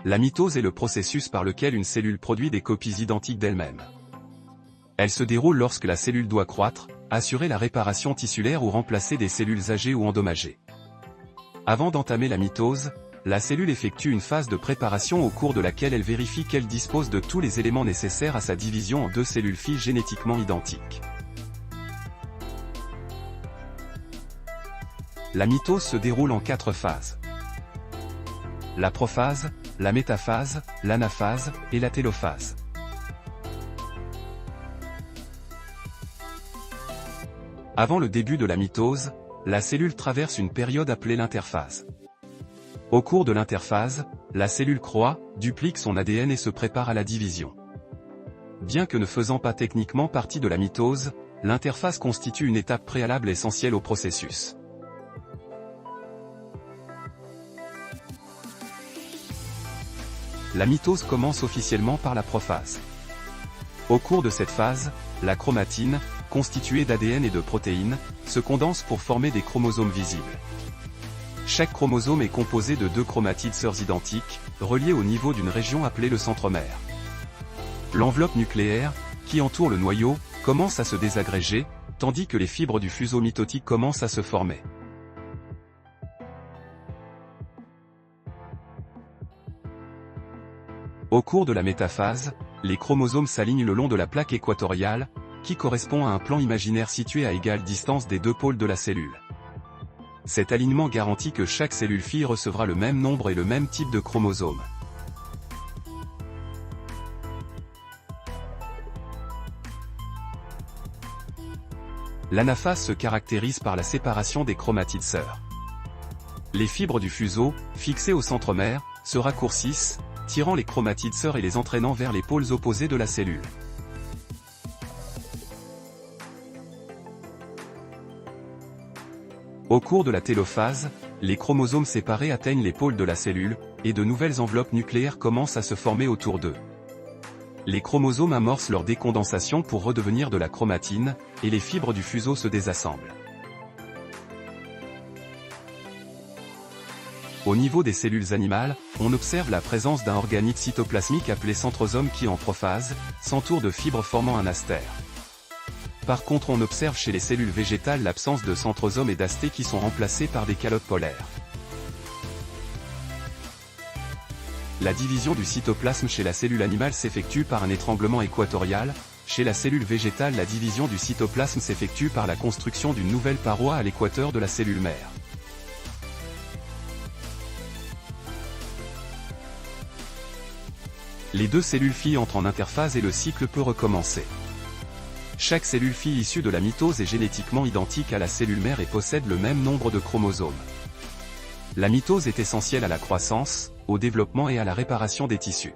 La mitose est le processus par lequel une cellule produit des copies identiques d'elle-même. Elle se déroule lorsque la cellule doit croître, assurer la réparation tissulaire ou remplacer des cellules âgées ou endommagées. Avant d'entamer la mitose, la cellule effectue une phase de préparation au cours de laquelle elle vérifie qu'elle dispose de tous les éléments nécessaires à sa division en deux cellules filles génétiquement identiques. La mitose se déroule en 4 phases. La prophase, la métaphase, l'anaphase et la télophase. Avant le début de la mitose, la cellule traverse une période appelée l'interphase. Au cours de l'interphase, la cellule croît, duplique son ADN et se prépare à la division. Bien que ne faisant pas techniquement partie de la mitose, l'interphase constitue une étape préalable essentielle au processus. La mitose commence officiellement par la prophase. Au cours de cette phase, la chromatine, constituée d'ADN et de protéines, se condense pour former des chromosomes visibles. Chaque chromosome est composé de 2 chromatides sœurs identiques, reliées au niveau d'une région appelée le centromère. L'enveloppe nucléaire, qui entoure le noyau, commence à se désagréger, tandis que les fibres du fuseau mitotique commencent à se former. Au cours de la métaphase, les chromosomes s'alignent le long de la plaque équatoriale, qui correspond à un plan imaginaire situé à égale distance des 2 pôles de la cellule. Cet alignement garantit que chaque cellule fille recevra le même nombre et le même type de chromosomes. L'anaphase se caractérise par la séparation des chromatides sœurs. Les fibres du fuseau, fixées au centromère, se raccourcissent, tirant les chromatides sœurs et les entraînant vers les pôles opposés de la cellule. Au cours de la télophase, les chromosomes séparés atteignent les pôles de la cellule, et de nouvelles enveloppes nucléaires commencent à se former autour d'eux. Les chromosomes amorcent leur décondensation pour redevenir de la chromatine, et les fibres du fuseau se désassemblent. Au niveau des cellules animales, on observe la présence d'un organite cytoplasmique appelé centrosome qui en prophase, s'entoure de fibres formant un astère. Par contre on observe chez les cellules végétales l'absence de centrosome et d'asté qui sont remplacés par des calottes polaires. La division du cytoplasme chez la cellule animale s'effectue par un étranglement équatorial, chez la cellule végétale la division du cytoplasme s'effectue par la construction d'une nouvelle paroi à l'équateur de la cellule mère. Les 2 cellules filles entrent en interphase et le cycle peut recommencer. Chaque cellule fille issue de la mitose est génétiquement identique à la cellule mère et possède le même nombre de chromosomes. La mitose est essentielle à la croissance, au développement et à la réparation des tissus.